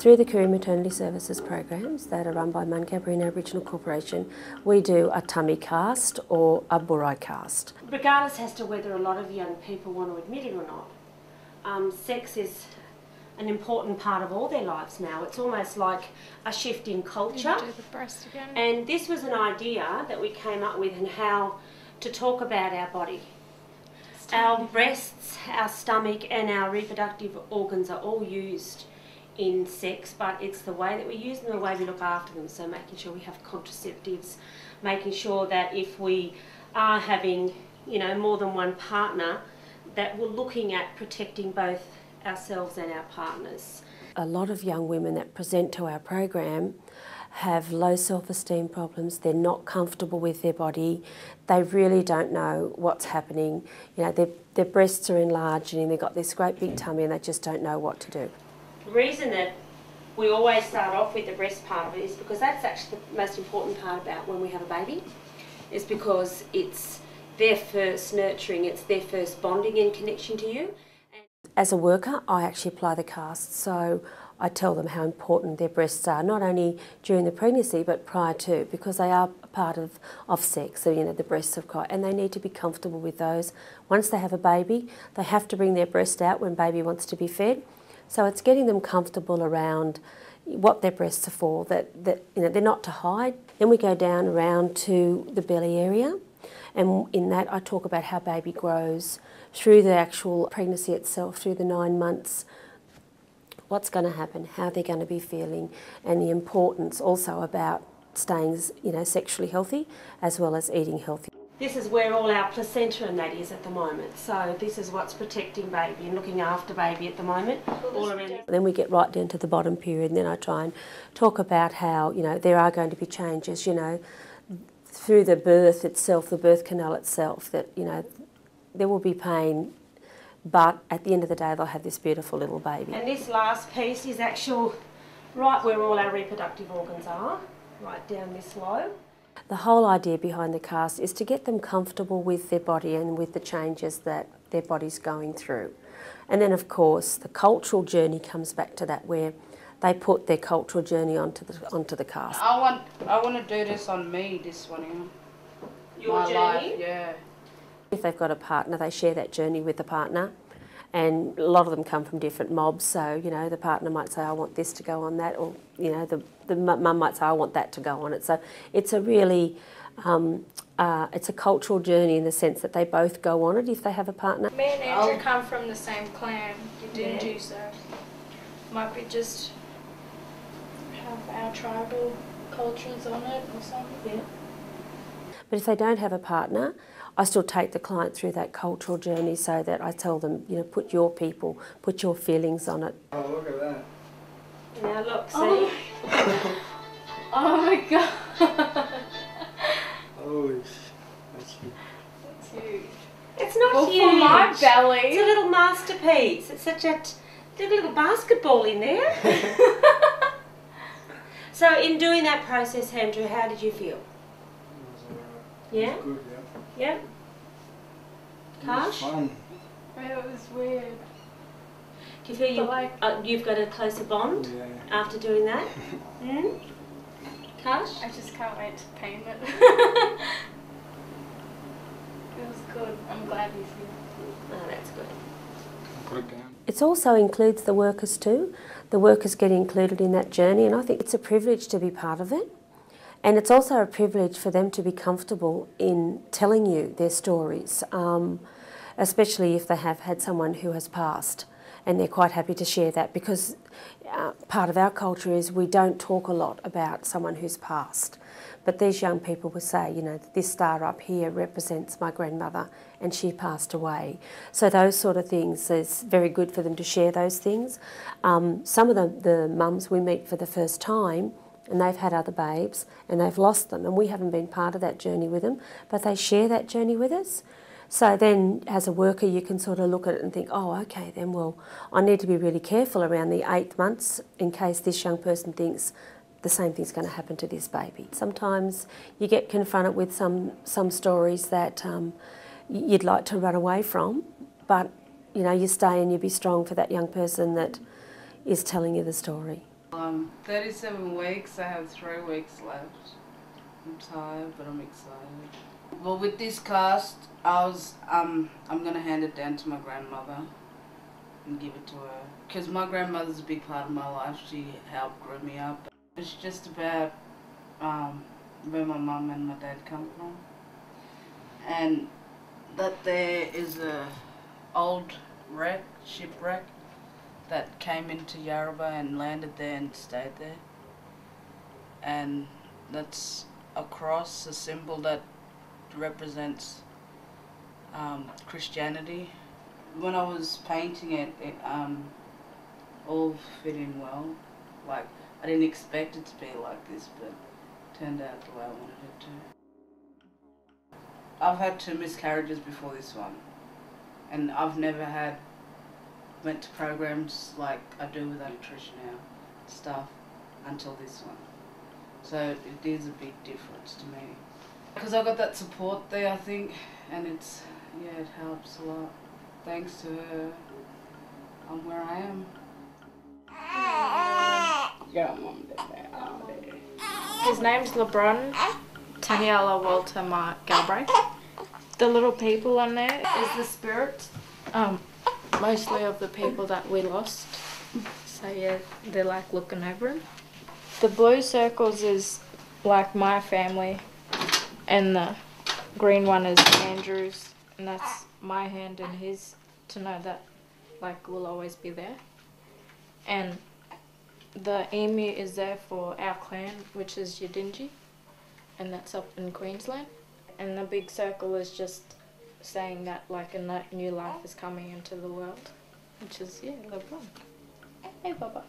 Through the Career Maternity Services programs that are run by Mungabreen Aboriginal Corporation, we do a tummy cast or a Boorai cast. Regardless as to whether a lot of young people want to admit it or not, sex is an important part of all their lives now. It's almost like a shift in culture. Do the breast again. And this was an idea that we came up with in how to talk about our body. Our breasts, our stomach and our reproductive organs are all used in sex, but it's the way that we use them, the way we look after them. So making sure we have contraceptives, making sure that if we are having, more than one partner, that we're looking at protecting both ourselves and our partners. A lot of young women that present to our program have low self-esteem problems, they're not comfortable with their body, they really don't know what's happening, their breasts are enlarging and they've got this great big tummy and they just don't know what to do. The reason that we always start off with the breast part of it is because that's actually the most important part about when we have a baby, is because it's their first nurturing, it's their first bonding and connection to you. As a worker, I actually apply the cast, so I tell them how important their breasts are, not only during the pregnancy but prior to, because they are a part of sex, so the breasts of quite, and they need to be comfortable with those. Once they have a baby, they have to bring their breast out when baby wants to be fed, so it's getting them comfortable around what their breasts are for, that they're not to hide. Then we go down around to the belly area, and in that I talk about how baby grows through the actual pregnancy itself, through the 9 months, what's going to happen, how they're going to be feeling, and the importance also about staying sexually healthy as well as eating healthy. This is where all our placenta and that is at the moment, so this is what's protecting baby and looking after baby at the moment, all around. Then we get right down to the bottom period, and then I try and talk about how there are going to be changes, through the birth itself, the birth canal itself, that there will be pain, but at the end of the day they'll have this beautiful little baby. And this last piece is right where all our reproductive organs are, right down this low. The whole idea behind the cast is to get them comfortable with their body and with the changes that their body's going through. And then of course the cultural journey comes back to that, where they put their cultural journey onto the cast. I want to do this on me, this one. Your my journey? life, yeah. If they've got a partner, they share that journey with the partner, and a lot of them come from different mobs, so the partner might say I want this to go on that, or the mum might say I want that to go on it. So it's a really it's a cultural journey in the sense that they both go on it if they have a partner. Me and Andrew come from the same clan. You didn't do so. Might be just have our tribal cultures on it or something. Yeah. But if they don't have a partner, I still take the client through that cultural journey, so that I tell them, put your people, put your feelings on it. Oh, look at that. Now look, see? Oh my god. Oh, that's Huge. It's not Well, huge. for my belly. It's a little masterpiece. It's such a little basketball in there. So in doing that process, Andrew, how did you feel? Yeah? It was good, yeah. Yeah? It was Harsh? fun. It was weird. Do you feel you've got a closer bond Yeah. after doing that? Harsh? I just can't wait to paint it. It was good. I'm glad he's here. Oh, that's good. Put it down. It also includes the workers too. The workers get included in that journey, and I think it's a privilege to be part of it. And it's also a privilege for them to be comfortable in telling you their stories, especially if they have had someone who has passed, and they're quite happy to share that, because part of our culture is we don't talk a lot about someone who's passed. But these young people will say, this star up here represents my grandmother and she passed away. So those sort of things, it's very good for them to share those things. Some of the mums we meet for the first time, and they've had other babes and they've lost them, and we haven't been part of that journey with them, but they share that journey with us. So then as a worker you can sort of look at it and think, oh okay then, well I need to be really careful around the 8 months in case this young person thinks the same thing's going to happen to this baby. Sometimes you get confronted with some stories that you'd like to run away from, but you stay and you be strong for that young person that is telling you the story. 37 weeks, I have 3 weeks left. I'm tired, but I'm excited. Well, with this cast, I'm gonna hand it down to my grandmother and give it to her. Because my grandmother's a big part of my life. She helped grow me up. It's just about where my mum and my dad come from. And that there is a old shipwreck that came into Yarrabah and landed there and stayed there. And that's a cross, a symbol that represents Christianity. When I was painting it, all fit in well. Like, I didn't expect it to be like this, but it turned out the way I wanted it to. I've had 2 miscarriages before this one, and I've never went to programs like I do with nutrition now stuff until this one. So it is a big difference to me. Because I got that support there, I think, and it helps a lot. Thanks to her, I'm where I am. Yeah, Mum did that. His name's LeBron Tahiala Walter Mark Galbraith. The little people on there is the spirits, mostly of the people that we lost. So yeah, they're like looking over him. The blue circles is like my family, and the green one is Andrew's, and that's my hand and his, to know that like we'll always be there. And the emu is there for our clan, which is Yidinji, and that's up in Queensland. And the big circle is just saying that like a new life is coming into the world, which is LeBron. Hey, Baba.